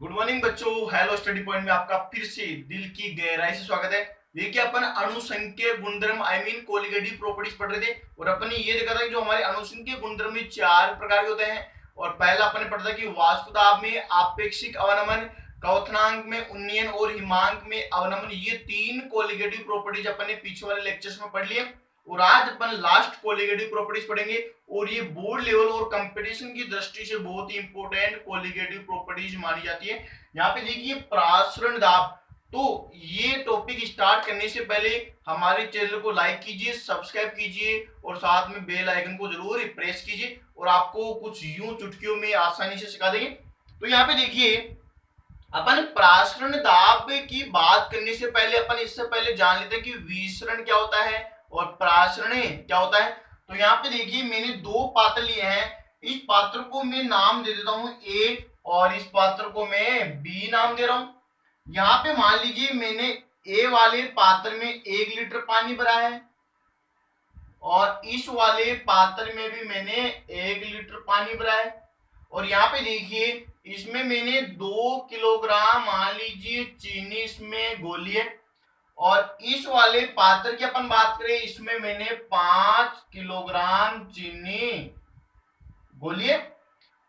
Good morning बच्चों। Hello study point में आपका फिर से दिल की गहराई से स्वागत है। देखिए अपन अणुसंख्यीय गुणधर्म कोलिगेटिव प्रॉपर्टीज पढ़ रहे थे और अपन ने ये देखा था कि जो हमारे अणुसंख्यीय गुणधर्म में चार प्रकार के होते हैं। और पहला अपन ने पढ़ा था कि वाष्प दाब में आपेक्षिक अवनमन, क्वथनांक में उन्नयन और हिमांक में अवनमन, ये तीन कोलिगेटिव प्रॉपर्टीज अपन ने पीछे वाले लेक्चर्स में पढ़ लिए। और आज अपन लास्ट कोलिगेटिव प्रॉपर्टीज पढ़ेंगे और ये बोर्ड लेवल और कंपटीशन की दृष्टि से बहुत ही इंपॉर्टेंट कोलिगेटिव प्रॉपर्टीज मानी जाती है। यहाँ पे देखिए प्रासरण दाब। तो ये टॉपिक स्टार्ट करने से पहले हमारे चैनल को लाइक कीजिए, सब्सक्राइब कीजिए और साथ में बेल आइकन को जरूर प्रेस कीजिए और आपको कुछ यूं चुटकियों में आसानी से सिखा देंगे। तो यहाँ पे देखिए अपन प्रासरण दाब की बात करने से पहले अपन इससे पहले जान लेते हैं कि विसरण क्या होता है और प्रासरण क्या होता है। तो यहाँ पे देखिए मैंने दो पात्र लिए हैं। इस पात्र को मैं नाम दे देता हूं ए और इस पात्र को मैं बी नाम दे रहा हूं। यहाँ पे मान लीजिए मैंने ए वाले पात्र में 1 लीटर पानी भरा है और इस वाले पात्र में भी मैंने 1 लीटर पानी भरा है। और यहाँ पे देखिए इसमें मैंने 2 किलोग्राम मान लीजिए चीनी इसमें घोली है और इस वाले पात्र की अपन बात करें इसमें मैंने 5 किलोग्राम चीनी घोली है।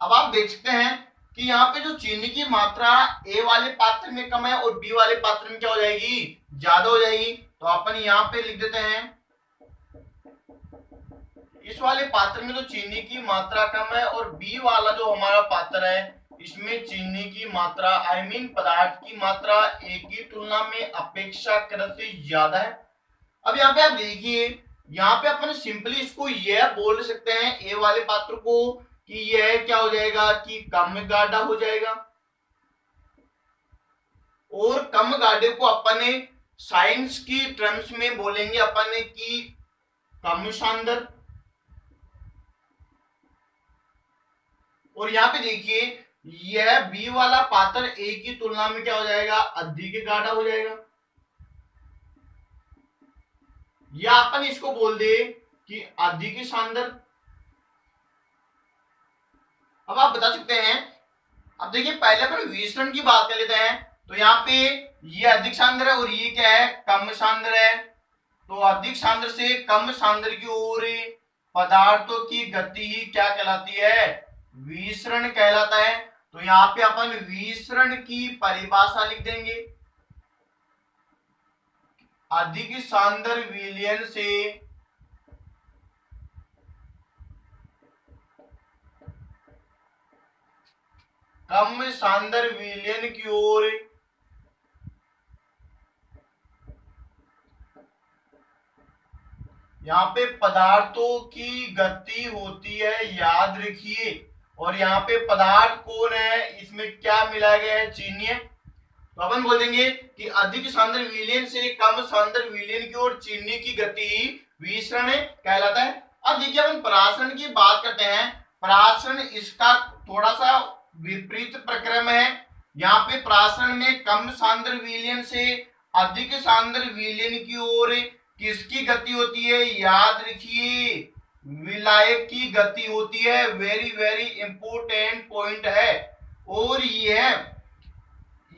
अब आप देख सकते हैं कि यहाँ पे जो चीनी की मात्रा ए वाले पात्र में कम है और बी वाले पात्र में क्या हो जाएगी, ज्यादा हो जाएगी। तो अपन यहाँ पे लिख देते हैं इस वाले पात्र में तो चीनी की मात्रा कम है और बी वाला जो हमारा पात्र है इसमें चीनी की मात्रा पदार्थ की मात्रा ए की तुलना में अपेक्षाकृत ज्यादा है। अब यहाँ पे आप देखिए यहाँ पे अपन सिंपली इसको यह बोल सकते हैं ए वाले पात्र को कि यह क्या हो जाएगा कि कम गाढ़ा हो जाएगा और कम गाढ़े को अपन साइंस की टर्म्स में बोलेंगे अपन कि कम सांद्र। और यहाँ पे देखिए यह बी वाला पात्र ए की तुलना में क्या हो जाएगा, अधिक गाढ़ा हो जाएगा। या अपन इसको बोल दे कि अधिक सांद्र। अब आप बता सकते हैं, अब देखिए पहले अपन विसरण की बात कर लेते हैं। तो यहाँ पे ये अधिक सांद्र है और ये क्या है, कम सांद्र है। तो अधिक सांद्र से कम सांद्र की ओर पदार्थों की गति ही क्या कहलाती है, विसरण कहलाता है। तो यहाँ पे अपन विसरण की परिभाषा लिख देंगे, अधिक सांद्र विलयन से कम सांद्र विलयन की ओर यहाँ पे पदार्थों की गति होती है, याद रखिए। और यहाँ पे पदार्थ कौन है, इसमें क्या मिलाया गया है, चीनी है। तो अपन बोल देंगे कि अधिक सांद्र विलयन से कम सांद्र विलयन की ओर चीनी की गति विसरण कहलाता है। अब देखिए अपन परासरण की बात करते हैं। परासरण इसका थोड़ा सा विपरीत प्रक्रम है। यहाँ पे परासरण में कम सांद्र विलयन से अधिक सांद्र विलयन की ओर किसकी गति होती है, याद रखिए विलायक की गति होती है। वेरी वेरी इंपोर्टेंट पॉइंट है। और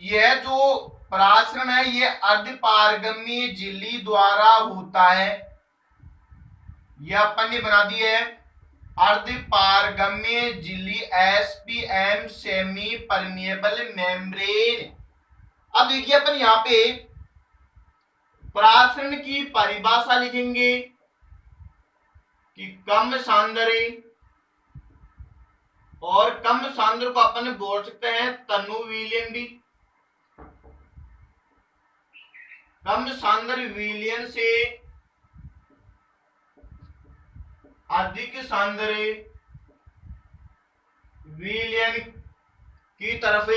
यह जो परासरण है ये अर्धपारगम्य झिल्ली द्वारा होता है। यह अपन ने बना दी है अर्धपारगम्य झिल्ली, SPM सेमी परमिएबल मेम्ब्रेन। अब देखिए अपन यहाँ पे परासरण की परिभाषा लिखेंगे कि कम सांद्र, और कम सांद्र को अपन बोल सकते हैं तनु विलयन भी। कम सांद्र विलयन से अधिक सांद्र विलयन की तरफ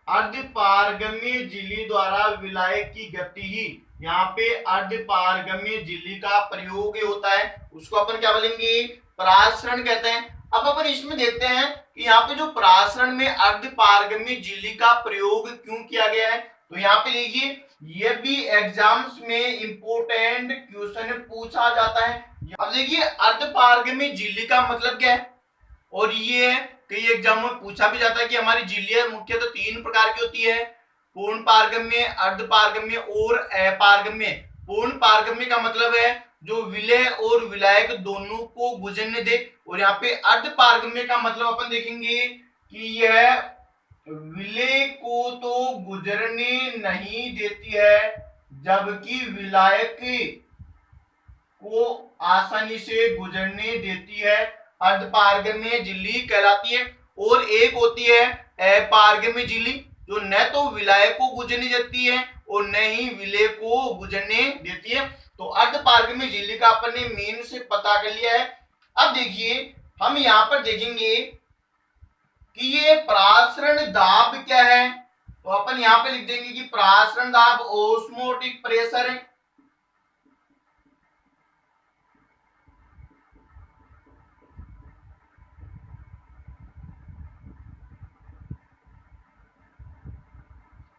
अर्धपारगम्य झिल्ली द्वारा विलायक की गति ही, यहाँ पे अर्धपारगम्य झिल्ली का प्रयोग होता है, उसको अपन क्या बोलेंगे, परासरण कहते हैं। अब अपन इसमें देखते हैं कि यहाँ पे जो परासरण में अर्धपारगम्य झिल्ली का प्रयोग क्यों किया गया है। तो यहाँ पे देखिए ये भी एग्जाम्स में इंपोर्टेंट क्वेश्चन पूछा जाता है। अब देखिए अर्धपारगम्य झिल्ली का मतलब क्या है और ये कई एग्जाम में पूछा भी जाता है कि हमारी झिल्लियां मुख्यतः तीन प्रकार की होती है, पूर्ण पारगम्य, अर्ध पारगम्य और अपारगम्य। पूर्ण पारगम्य का मतलब है जो विलय और विलायक दोनों को गुजरने दे, और यहाँ पे अर्ध पारगम्य का मतलब अपन देखेंगे कि यह विलय को तो गुजरने नहीं देती है जबकि विलायक को आसानी से गुजरने देती है, अर्धपारगम्य झिल्ली कहलाती है। और एक होती है अपारगम्य झिल्ली जो न तो विलय को गुजरने देती है और न ही विलय को गुजरने देती है। तो अर्धपारगम्य झिल्ली का अपन ने मेन से पता कर लिया है। अब देखिए हम यहां पर देखेंगे कि ये प्रासरण दाब क्या है, तो अपन यहां पे लिख देंगे कि प्रासरण दाब ऑस्मोटिक प्रेशर है।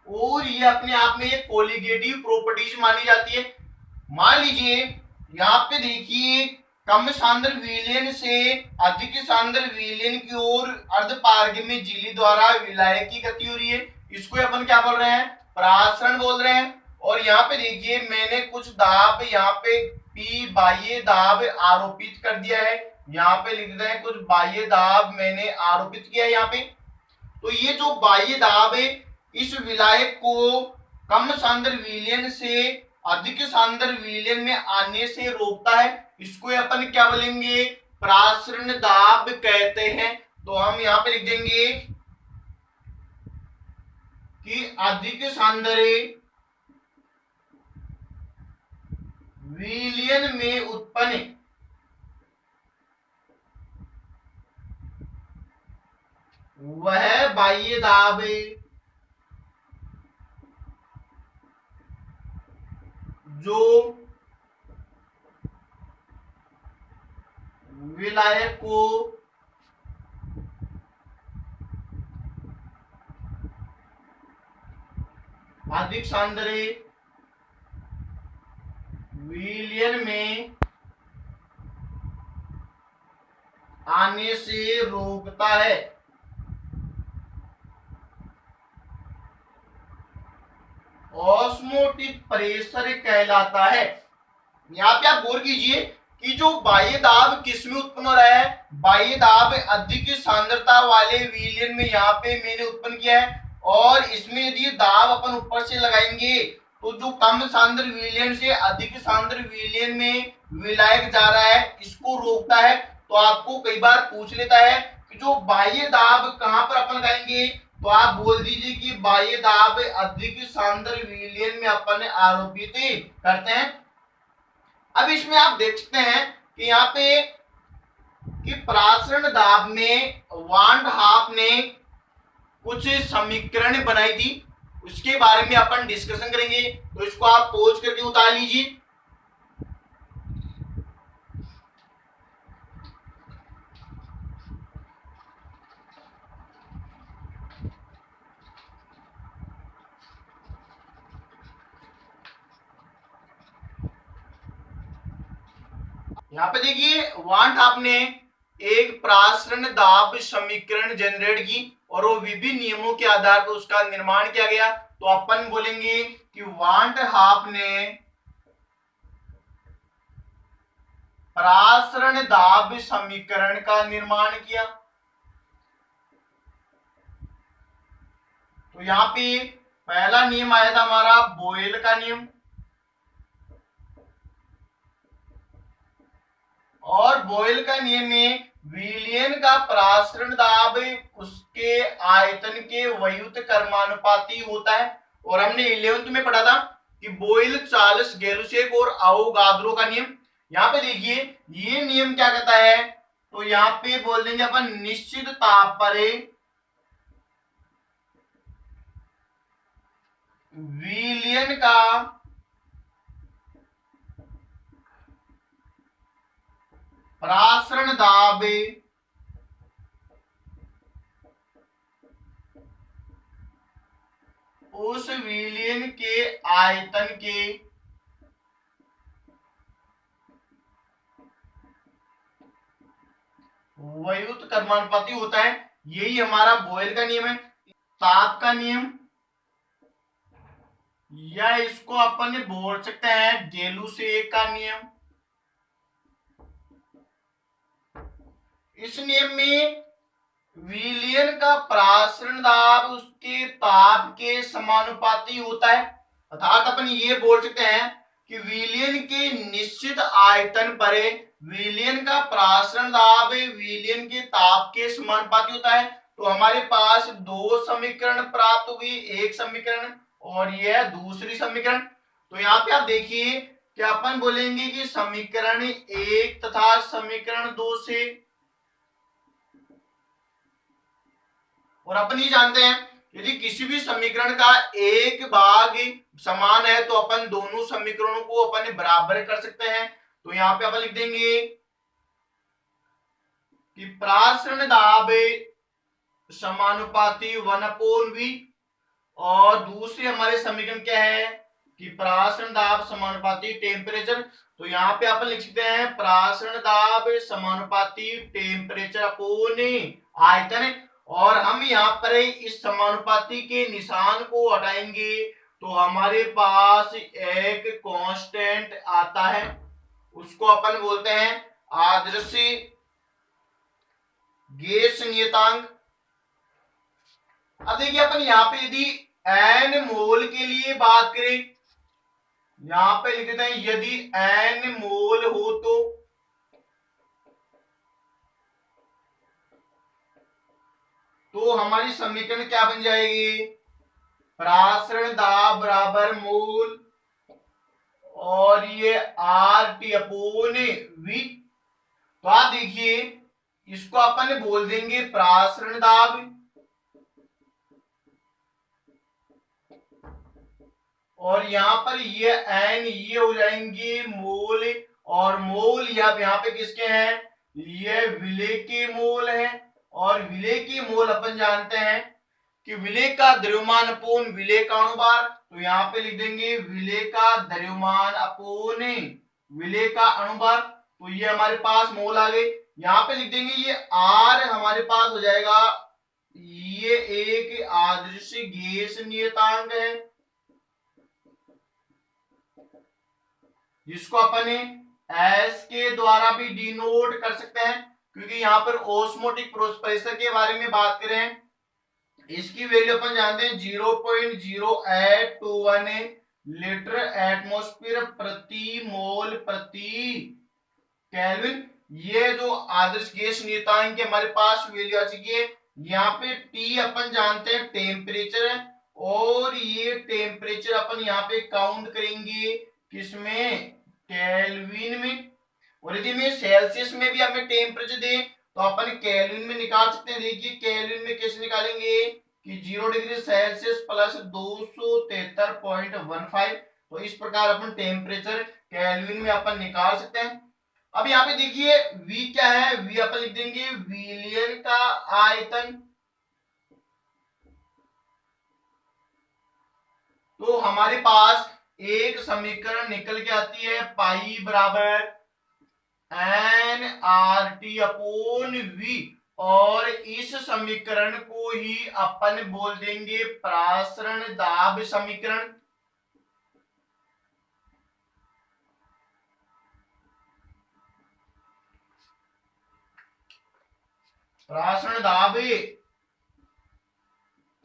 और ये अपने आप में एक कोलिगेटिव प्रॉपर्टीज मानी जाती है। मान लीजिए यहाँ पे देखिए कम सांद्र विलयन से अधिक सांद्र विलयन की ओर अर्धपारगम्य झिल्ली द्वारा विलय की गति हो रही है, इसको अपन क्या बोल रहे हैं, प्रासरण बोल रहे हैं। और यहाँ पे देखिए मैंने कुछ दाब यहाँ पे पी बाह्य दाब आरोपित कर दिया है, यहाँ पे लिख रहे हैं कुछ बाह्य दाब मैंने आरोपित किया है यहाँ पे। तो ये जो बाह्य दाब है इस विलायक को कम सांद्र विलयन से अधिक सांद्र विलयन में आने से रोकता है, इसको अपन क्या बोलेंगे, प्रासरण दाब कहते हैं। तो हम यहाँ पे लिख देंगे कि अधिक सांद्र विलयन में उत्पन्न वह बाह्य दाब जो विलायक को अधिक सांद्र विलयन में आने से रोकता है। ऑस्मोटिक प्रेशर कहलाता है। यहाँ पे आप गौर कीजिए कि जो बाह्य दाब किस में उत्पन्न हो रहा है, बाह्य दाब अधिक सांद्रता वाले विलयन में यहाँ पे मैंने उत्पन्न किया है। और इसमें यदि दाब अपन ऊपर से लगाएंगे तो जो कम सांद्र विलयन से अधिक सांद्र विलयन में विलायक जा रहा है इसको रोकता है। तो आपको कई बार पूछ लेता है कि जो बाह्य दाब कहाँ पर अपन लगाएंगे, तो आप बोल दीजिए कि बाह्य दाब अधिक सांद्र विलयन में अपन आरोपित करते हैं। अब इसमें आप देख सकते हैं कि यहाँ पे कि प्रासरण दाब में वान हाफ ने कुछ समीकरण बनाई थी, उसके बारे में अपन डिस्कशन करेंगे। तो इसको आप पॉज करके उतार लीजिए। यहाँ पे देखिए वान हाफ ने एक प्रासरण दाब समीकरण जनरेट की और वो विभिन्न नियमों के आधार पर उसका निर्माण किया गया। तो अपन बोलेंगे कि वान हाफ ने प्रासरण दाब समीकरण का निर्माण किया। तो यहाँ पे पहला नियम आया था हमारा बोयल का नियम, और बोयल का नियम में विलयन का प्रासरण दाब उसके आयतन के व्युत कर्मानुपाती होता है। और हमने 11th में पढ़ा था कि बोयल, चार्ल्स गैलुसेक और आवोगाद्रो का नियम। यहाँ पे देखिए ये नियम क्या कहता है, तो यहाँ पे बोल देंगे अपन निश्चित ताप पर विलयन का प्रासरण दाब उस विलयन के आयतन के व्युत कर्मानुपाती होता है। यही हमारा बॉयल का नियम है, ताप का नियम, या इसको अपन बोल सकते हैं गेलुसे का नियम। इस नियम में विलयन का प्रासरण दाब उसके ताप के समानुपाती होता है, अर्थात अपन ये बोल सकते हैं कि विलयन के निश्चित आयतन पर विलयन का प्रासरण दाब विलयन के ताप के समानुपाती होता है। तो हमारे पास दो समीकरण प्राप्त हुई, एक समीकरण और यह दूसरी समीकरण। तो यहाँ पे आप देखिए कि अपन बोलेंगे कि समीकरण एक तथा समीकरण दो से, और अपन ये जानते हैं यदि किसी भी समीकरण का एक भाग समान है तो अपन दोनों समीकरणों को अपन बराबर कर सकते हैं। तो यहाँ पे अपन लिख देंगे कि प्रासरण दाब समानुपाती 1/v, और दूसरी हमारे समीकरण क्या है कि प्रासरण दाब समानुपाती टेम्परेचर। तो यहाँ पे अपन लिख सकते हैं प्रासरण दाब समानुपाती टेम्परेचर अपॉन आयतन, और हम यहाँ पर इस समानुपाती के निशान को हटाएंगे तो हमारे पास एक कांस्टेंट आता है, उसको अपन बोलते हैं आदर्श गैस नियतांक। अब देखिए अपन यहाँ पे यदि n मोल के लिए बात करें, यहां पे लिख देते हैं यदि n मोल हो तो हमारी समीकरण क्या बन जाएगी, प्रासरण दाब बराबर मोल और ये RT अपॉन V। तो आप देखिए इसको अपन बोल देंगे प्रासरण दाब, और यहां पर ये n ये हो जाएंगे मोल, और मोल यहाँ पे किसके हैं, ये विलेय के मोल हैं। और विलेय के मोल अपन जानते हैं कि विलेय का द्रव्यमान अपोन विलेय का अणुभार। तो यहाँ पे लिख देंगे विलेय का द्रव्यमान अपोन विलेय का अणुभार। तो ये हमारे पास मोल आ गए। यहाँ पे लिख देंगे ये R हमारे पास हो जाएगा, ये एक आदर्श गैस नियतांक है जिसको अपन S के द्वारा भी डिनोट कर सकते हैं, क्योंकि यहाँ पर ऑस्मोटिक प्रेशर के बारे में बात करें, इसकी वैल्यू अपन जानते हैं 0.0821 लीटर एटमॉस्फेयर प्रति मोल प्रति केल्विन। ये जो आदर्श गैस नियतांक की हमारे पास वैल्यू आ चुकी है। यहाँ पे T अपन जानते हैं टेम्परेचर है, और ये टेम्परेचर अपन यहाँ पे काउंट करेंगे किसमें, केल्विन में। और यदि में सेल्सियस में भी हमें टेम्परेचर दे तो अपन केल्विन में निकाल सकते हैं। देखिए केल्विन में कैसे निकालेंगे कि 0 डिग्री सेल्सियस प्लस 273.15। तो इस प्रकार अपन टेम्परेचर केल्विन में अपन निकाल सकते हैं। अब यहाँ पे देखिए V क्या है, V अपन लिख देंगे विलयन का आयतन। तो हमारे पास एक समीकरण निकल के आती है पाई बराबर NRT अपॉन V, और इस समीकरण को ही अपन बोल देंगे प्रासरण दाब समीकरण। प्रासरण दाब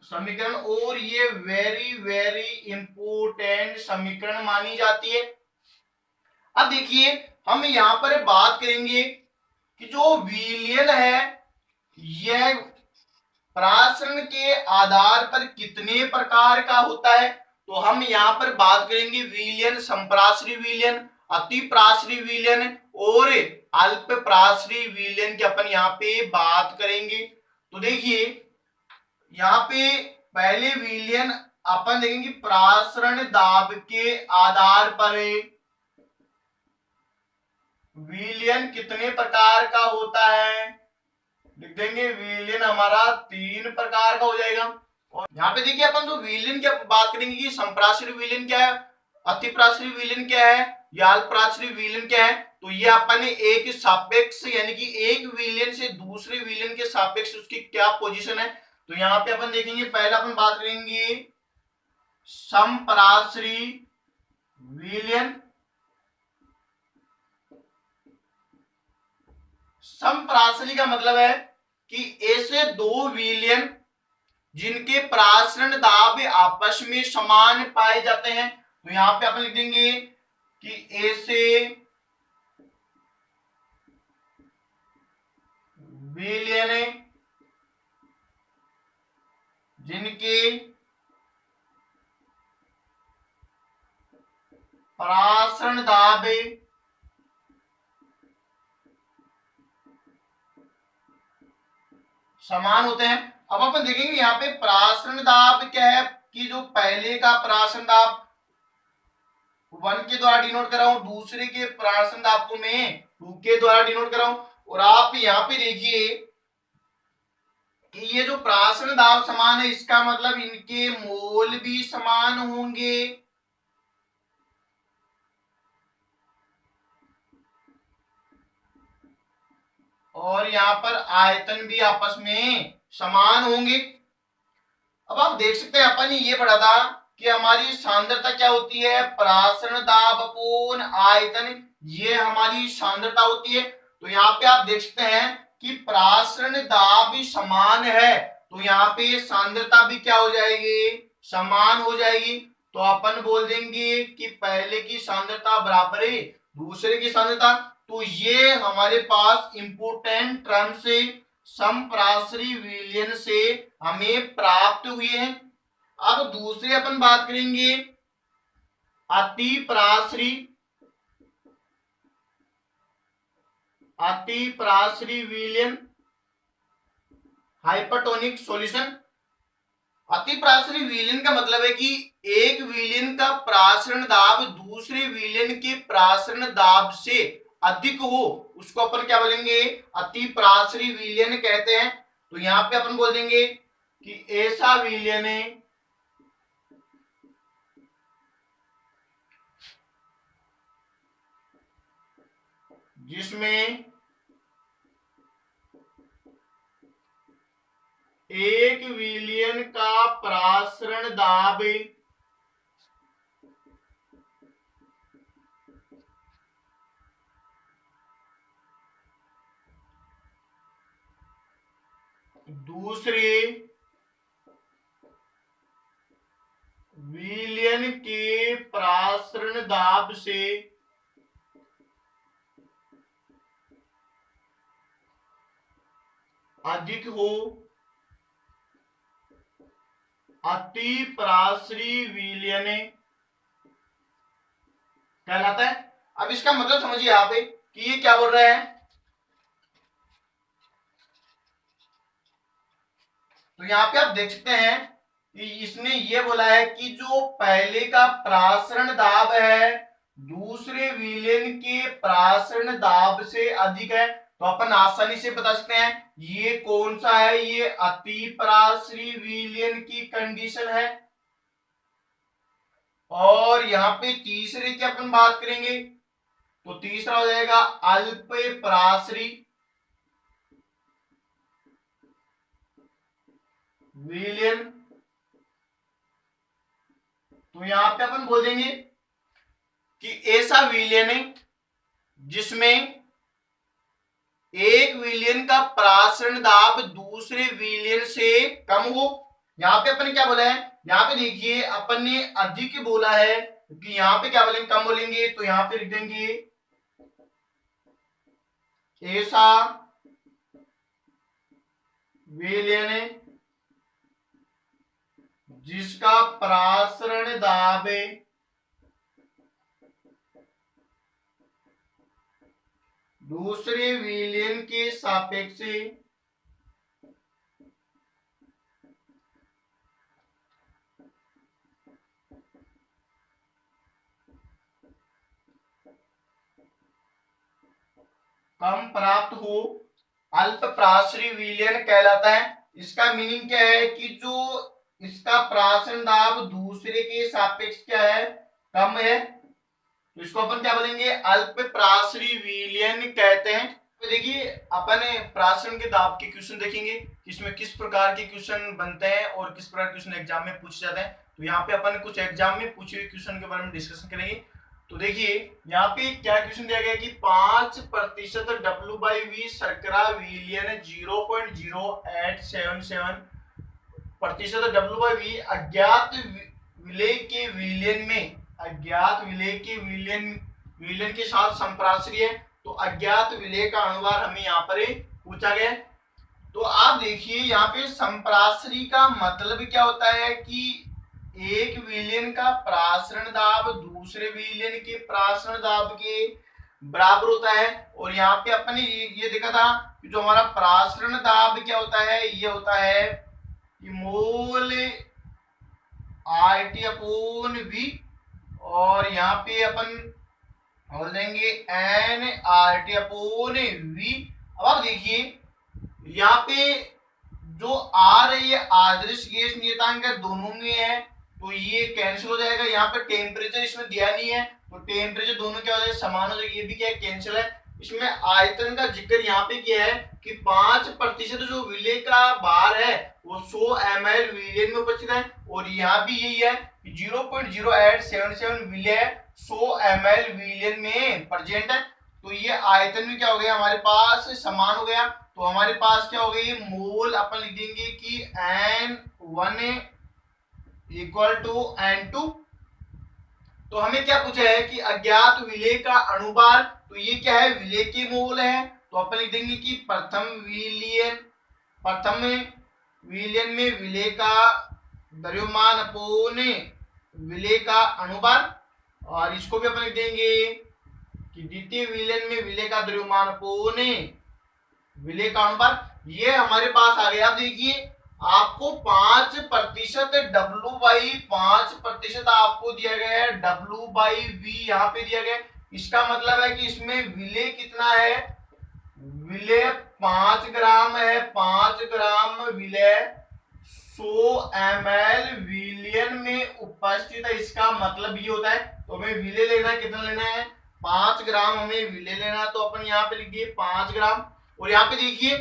समीकरण, और ये वेरी वेरी इंपोर्टेंट समीकरण मानी जाती है। अब देखिए हम यहां पर बात करेंगे कि जो विलयन है यह प्रासरण के आधार पर कितने प्रकार का होता है। तो हम यहां पर बात करेंगे विलयन, संप्रासरी विलयन, अति प्रासरी विलयन और अल्प प्रासरी विलयन की अपन यहाँ पे बात करेंगे। तो देखिए यहाँ पे पहले विलयन अपन देखेंगे प्रासरण दाब के आधार पर विलयन कितने प्रकार का होता है, लिख देंगे विलयन हमारा 3 प्रकार का हो जाएगा। और यहाँ पे देखिए अपन जो विलयन की बात करेंगे कि संप्रासरी विलयन क्या है, अतिप्रासरी विलयन क्या है, या अल्पप्रासरी विलयन क्या है। तो ये अपन ने एक सापेक्ष यानी कि एक विलियन से दूसरे विलियन के सापेक्ष उसकी क्या पोजीशन है। तो यहाँ पे अपन देखेंगे, पहले अपन बात करेंगे समपराश्री विलियन। समपराश्री का मतलब है कि ऐसे दो विलियन जिनके प्रासरण दाब आपस में समान पाए जाते हैं। तो यहां पे अपन लिख देंगे कि ऐसे विलियन जिनके प्रासरण दाब समान होते हैं। अब अपन देखेंगे यहाँ पे प्रासरण दाब क्या है कि जो पहले का प्रासरण दाब 1 के द्वारा डिनोट कर रहा हूं, दूसरे के प्रासरण दाब को मैं 2 के द्वारा डिनोट कर रहा हूं। और आप यहाँ पे देखिए कि ये जो प्रासरण दाब समान है, इसका मतलब इनके मोल भी समान होंगे। और यहाँ पर आयतन भी आपस में समान होंगे। अब आप देख सकते हैं अपन ने ये पढ़ा था कि हमारी सांद्रता क्या होती है, प्रासरण दाब अपोन आयतन, ये हमारी सांद्रता होती है। तो यहाँ पे आप देख सकते हैं कि प्रासरण दाब भी समान है, तो यहाँ पे सांद्रता भी क्या हो जाएगी, समान हो जाएगी। तो अपन बोल देंगे कि पहले की सांद्रता बराबर है दूसरे की सांद्रता। तो ये हमारे पास इंपोर्टेंट टर्म से समपराश्री विलयन से हमें प्राप्त हुए हैं। अब दूसरे अपन बात करेंगे अतिपराश्री विलयन हाइपरटोनिक सॉल्यूशन। अतिपराश्री विलयन का मतलब है कि एक विलयन का प्रासरण दाब दूसरे विलयन के प्रासरण दाब से अधिक हो, उसको अपन क्या बोलेंगे, अतिपराश्री विलयन कहते हैं। तो यहां पे अपन बोल देंगे कि ऐसा विलयन है जिसमें एक विलयन का प्रासरण दाब दूसरे विलयन के प्रासरण दाब से अधिक हो, अतिपराश्री विलयन कहलाता है। अब इसका मतलब समझिए यहाँ पे कि ये क्या बोल रहा है। तो यहाँ पे आप देख सकते हैं कि इसने ये बोला है कि जो पहले का प्रासरण दाब है दूसरे विलयन के प्रासरण दाब से अधिक है। तो अपन आसानी से बता सकते हैं ये कौन सा है, ये अतिपराश्री विलयन की कंडीशन है। और यहाँ पे तीसरे की अपन बात करेंगे तो तीसरा हो जाएगा अल्पपराश्री विलयन। तो यहां पे अपन बोल देंगे कि ऐसा विलयन है जिसमें एक विलयन का प्रासरण दाब दूसरे विलयन से कम हो। यहां पे अपन ने क्या बोला है, यहां पे देखिए अपन ने अधिक बोला है क्योंकि यहां पे क्या बोलेंगे, कम बोलेंगे। तो यहां पे लिख देंगे ऐसा विलयन जिसका प्रासरण दाब दूसरे विलयन के सापेक्ष कम प्राप्त हो, अल्पप्राश्री विलयन कहलाता है। इसका मीनिंग क्या है कि जो इसका प्रासरण दाब दूसरे के सापेक्ष क्या है, कम है। तो इसको अपन क्या बोलेंगे, अल्प प्रासरी विलयन कहते हैं। तो देखिए अपन प्रासरण के दाब के क्वेश्चन देखेंगे, इसमें किस प्रकार के क्वेश्चन बनते हैं और किस प्रकार क्वेश्चन एग्जाम में पूछे जाते हैं। तो यहाँ पे अपन कुछ एग्जाम में पूछे हुए क्वेश्चन के बारे में डिस्कशन करेंगे। तो देखिए यहाँ पे क्या क्वेश्चन दिया गया कि 5% W/V शर्करा विलयन 0.0877% W/V अज्ञात विलय के विलयन में, अज्ञात विलय के विलयन के साथ संप्रासरी है। तो अज्ञात विलय का अनुभार हमें यहाँ पर पूछा गया। तो आप देखिए यहाँ पे संप्रासरी का मतलब क्या होता है कि एक विलयन का प्रासरण दाब दूसरे विलयन के प्रासरण दाब के बराबर होता है। और यहाँ पे अपन ने ये देखा था कि जो हमारा प्रासरण दाब क्या होता है, ये होता है कि मोल RT/V, और यहाँ पे अपन बोल देंगे NRT/V। अब आप देखिए यहाँ पे जो R है ये आदर्श गैस नियतांक दोनों में है, तो ये कैंसिल हो जाएगा। यहाँ पे टेम्परेचर इसमें दिया नहीं है, तो टेम्परेचर दोनों क्या हो जाएगा, समान हो जाएगा। ये भी क्या है, कैंसिल है। इसमें आयतन का जिक्र यहाँ पे किया है कि 5% जो विलय का भार है वो 100 ml विलयन में उपस्थित है। और यहाँ भी यही है कि 0.0877 विलय 100 ml विलयन में प्रेजेंट है। तो ये आयतन भी क्या हो गया, हमारे पास समान हो गया। तो हमारे पास क्या हो गई, मोल अपन लिख देंगे कि N1 इक्वल टू N2। तो हमें क्या पूछा है कि अज्ञात विलय का अनुभार, तो ये क्या है, विलय के मोल है। तो अपन लिख देंगे कि प्रथम विलयन में विलय का द्रव्यमान अपोन विलय का अनुभार, और इसको भी अपन लिख देंगे कि द्वितीय विलयन में विलय का द्रव्यमान अपोन विलय का अनुपात। ये हमारे पास आ गया। अब देखिए आपको 5% W/5% आपको दिया गया है, W/V यहाँ पे दिया गया है। इसका मतलब है कि इसमें विलय कितना है, विलय 5 ग्राम है। 5 ग्राम विलय 100 ml विलयन में उपस्थित है। इसका मतलब ये होता है, तो हमें विलय लेना है, कितना लेना है, 5 ग्राम हमें विलय लेना। तो अपन यहाँ पे लिख दिए 5 ग्राम। और यहाँ पे देखिए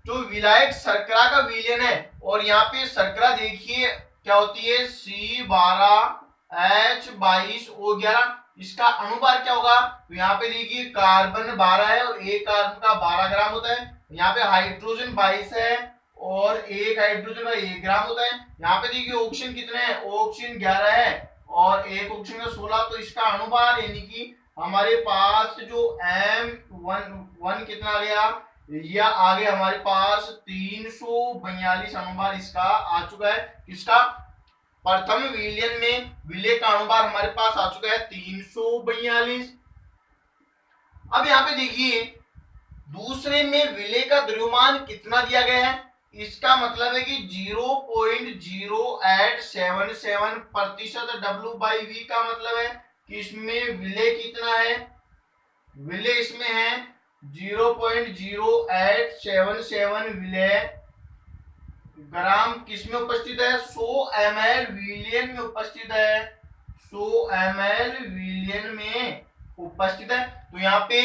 जो विलायक शर्करा का विलयन है, और यहाँ पे शर्करा देखिए क्या होती है, C12H22O11। इसका अनुभार क्या होगा, तो यहाँ पे देखिए कार्बन 12 है और एक कार्बन का 12 ग्राम होता है। यहाँ पे हाइड्रोजन 22 है और एक हाइड्रोजन का 1 ग्राम होता है। यहाँ पे देखिए ऑक्सीजन कितने हैं, ऑक्सीजन 11 है और एक ऑक्सीजन का 16। तो इसका अनुभार यानी कि हमारे पास जो M1 कितना आ गया, यह आ गया हमारे पास 342 अनुभार इसका आ चुका है। किसका, प्रथम विलयन में विलय का अनुभार हमारे पास आ चुका है 342। अब यहाँ पे देखिए दूसरे में विलय का द्रव्यमान कितना दिया गया है, इसका मतलब है कि 0.0877% W/V का मतलब है कि इसमें विलय कितना है, विलय इसमें है 0.0877 विलय ग्राम किसमें उपस्थित है, 100 ml विलयन में उपस्थित है, 100 ml विलयन में उपस्थित है। तो यहाँ पे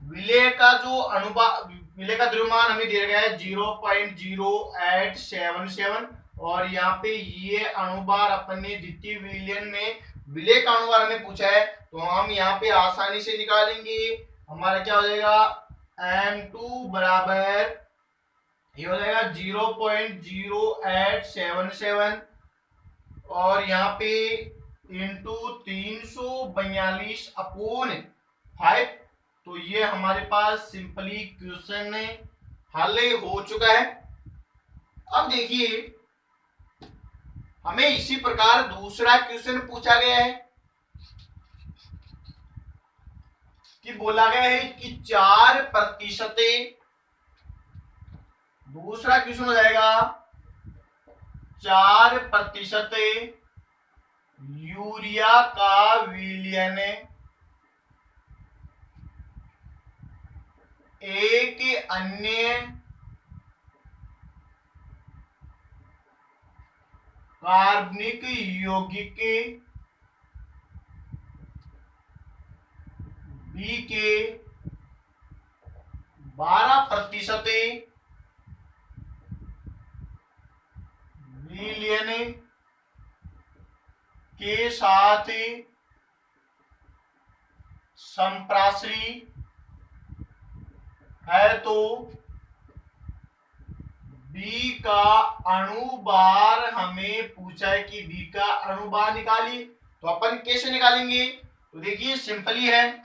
विलय का जो अनुपात, विलय का द्रव्यमान हमें दिया गया है 0.0877, और यहाँ पे ये अनुभार अपन ने द्वितीय विलयन में विलय का अनुभार हमें पूछा है। तो हम यहाँ पे आसानी से निकालेंगे। हमारा क्या हो जाएगा, M2 बराबर ये हो जाएगा 0.0877 और यहाँ पे इंटू 342/5। तो ये हमारे पास सिंपली क्वेश्चन हल हो चुका है। अब देखिए हमें इसी प्रकार दूसरा क्वेश्चन पूछा गया है कि बोला गया है कि 4%, दूसरा क्वेश्चन हो जाएगा 4% यूरिया का विलयन एक अन्य कार्बनिक यौगिक बी के 12% विलयन के साथ संप्रासरी है तो बी का अणुभार हमें पूछा है कि बी का अणुभार निकालिए। तो अपन कैसे निकालेंगे? तो देखिए सिंपली है,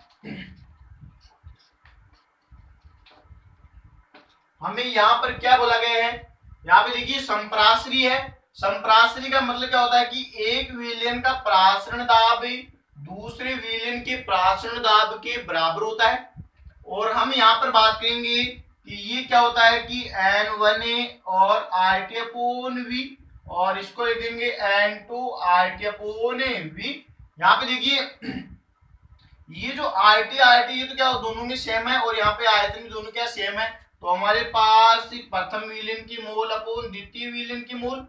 हमें यहां पर क्या बोला गया है, यहां पे देखिए संप्रासरी है। संप्रासरी का मतलब क्या होता है कि एक विलयन का प्रासरण दाब दूसरे विलयन के प्रासरण दाब के बराबर होता है। और हम यहाँ पर बात करेंगे कि ये क्या होता है कि N1A और RT/V, और इसको लिख देंगे N2 RT/V। यहाँ पे देखिए ये जो RT ये तो क्या दोनों में सेम है, और यहाँ पे आयतन भी दोनों क्या सेम है। तो हमारे पास प्रथम विलयन की मोल अपॉन द्वितीय विलयन की मोल।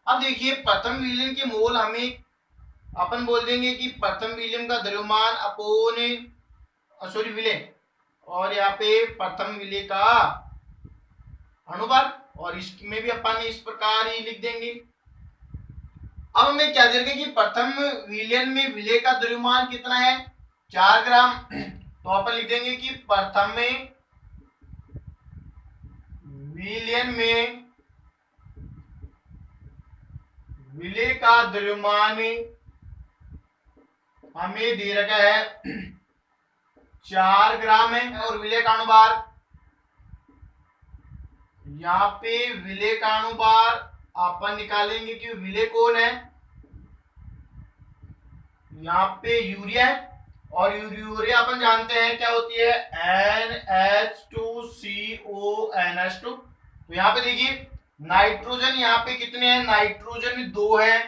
अब देखिए प्रथम विलयन की मोल हमें अपन बोल देंगे कि प्रथम विलयन का द्रव्यमान अपॉन सॉरी विलय, और यहाँ पे प्रथम विलय का अनुपात, और इसमें भी अपन इस प्रकार ही लिख देंगे। अब हमें क्या देंगे कि प्रथम विलयन में विलय का द्रव्यमान कितना है, 4 ग्राम। तो अपन लिख देंगे कि प्रथम विलयन में विलय का द्रव्यमान हमें दे रखा है 4 ग्राम है, और विलय का अनुभार, यहाँ पे विलय का अनुभार अपन निकालेंगे कि विलय कौन है, यहाँ पे यूरिया है, और यूरिया अपन जानते हैं क्या होती है, NH2CONH2। तो यहाँ पे देखिए नाइट्रोजन यहाँ पे कितने हैं, नाइट्रोजन 2 है।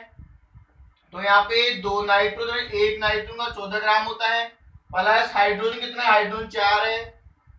तो यहाँ पे 2 नाइट्रोजन, एक नाइट्रोजन का 14 ग्राम होता है, प्लस हाइड्रोजन कितना है, हाइड्रोजन 4 है,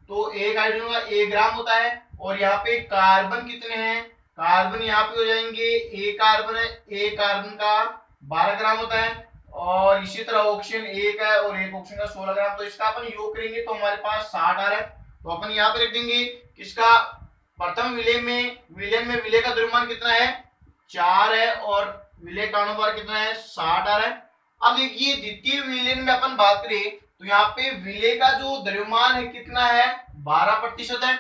तो एक हाइड्रोजन का 1 ग्राम होता है। और यहाँ पे कार्बन कितने हैं, कार्बन यहाँ पे हो जाएंगे, एक कार्बन है, एक कार्बन का 12 ग्राम होता है, और इसी तरह ऑक्सीजन 1 है, और एक ऑक्सीजन का 16 ग्राम। तो इसका अपन योग करेंगे तो हमारे पास 60 आ रहा है। तो अपन यहाँ पे रख देंगे किसका, प्रथम विलय में विलय का द्रव्यमान कितना है, 4 है, और विलय का अनुभार कितना है, 60 आ रहा है। अब देखिए द्वितीय विलयन में अपन बात करें तो यहाँ पे विलय का जो द्रव्यमान है कितना है, 12% है।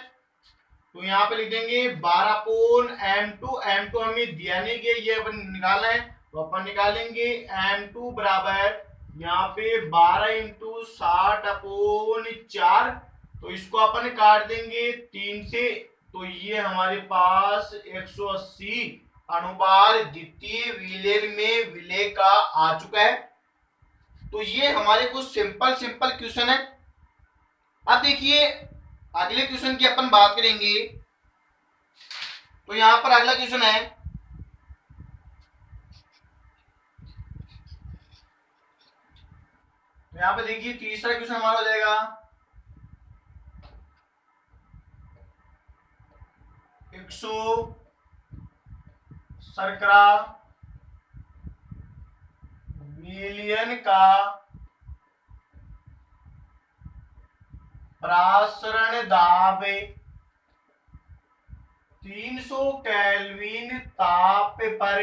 तो यहाँ पे लिख देंगे 12/M2। M2 हमें दिया नहीं गया, ये अपन निकालना है, तो अपन निकालेंगे M2 बराबर यहाँ पे 12 × 60/4। तो इसको अपन काट देंगे 3 से, तो ये हमारे पास 180 अनुभार द्वितीय विलयन में विलय का आ चुका है। तो ये हमारे कुछ सिंपल क्वेश्चन है। अब देखिए अगले क्वेश्चन की अपन बात करेंगे। तो यहां पर अगला क्वेश्चन है, तो यहां पे देखिए तीसरा क्वेश्चन हमारा हो जाएगा, 100 शर्करा विलयन का प्रासरण दाब 300 केल्विन ताप पर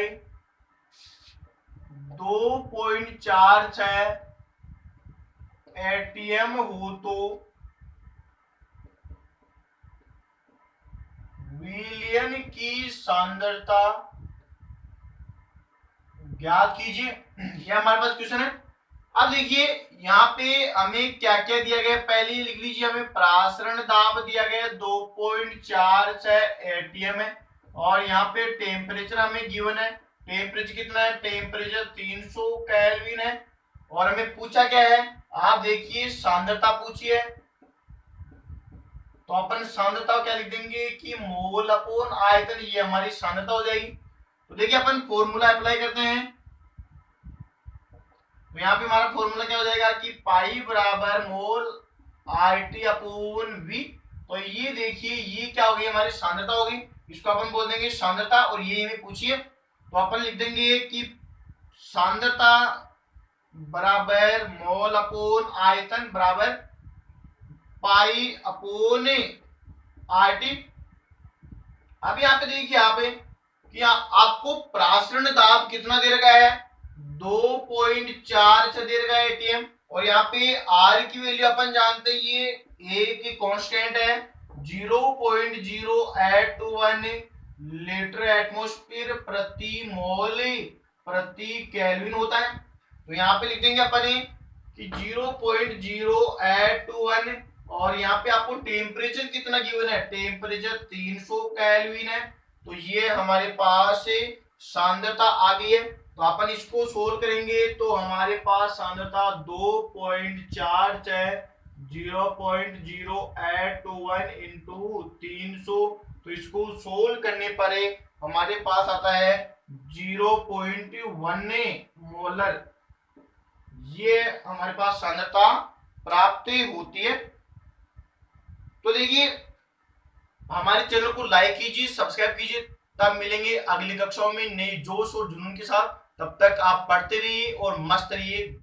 2.46 एटीएम हो तो विलयन की सांद्रता ज्ञात कीजिए। यह हमारे पास क्वेश्चन है। अब देखिए यहाँ पे हमें क्या क्या दिया गया, पहले लिख लीजिए, हमें प्रासरण दाब दिया गया 2.46 एटीएम है, और यहाँ पे टेम्परेचर हमें गिवन है, टेम्परेचर कितना है, टेम्परेचर 300 केल्विन है, और हमें पूछा क्या है, आप देखिए सांद्रता पूछी है। तो अपन सांद्रता क्या लिख देंगे कि मोल अपॉन आयतन, ये हमारी सांद्रता हो जाएगी। तो देखिए अपन फॉर्मूला अप्लाई करते हैं। तो यहाँ पे हमारा फॉर्मूला क्या हो जाएगा कि पाई बराबर मोल RT/V। तो ये देखिए ये क्या हो गई, हमारी सांद्रता हो गई, इसको अपन बोल देंगे सांद्रता, और ये हमें पूछिए तो अपन लिख देंगे कि सांद्रता बराबर मोल अपोन आयतन बराबर पाई अपोन आरटी। अब यहाँ पे देखिए आप कि आपको प्रासरण दाब कितना दे रखा है, 2.4 से दे रखा है एटीएम। और यहाँ पे आर की वैल्यू अपन जानते हैं ये ए की कांस्टेंट है 0.081 लीटर एटमॉस्फेयर प्रति मोल प्रति केल्विन होता है। तो यहाँ पे लिख देंगे अपन कि 0.081 और यहाँ पे आपको टेम्परेचर कितना गिवन है, टेम्परेचर 300 केल्विन है। तो ये हमारे पास सांद्रता आ गई है। तो अपन इसको सोल्व करेंगे तो हमारे पास सांद्रता 2.4 है 0.081 इंटू 300। तो इसको सोल्व करने पर हमारे पास आता है 0.1 मोलर, ये हमारे पास सांद्रता प्राप्त होती है। तो देखिए हमारे चैनल को लाइक कीजिए, सब्सक्राइब कीजिए। तब मिलेंगे अगली कक्षाओं में नई जोश और जुनून के साथ। तब तक आप पढ़ते रहिए और मस्त रहिए।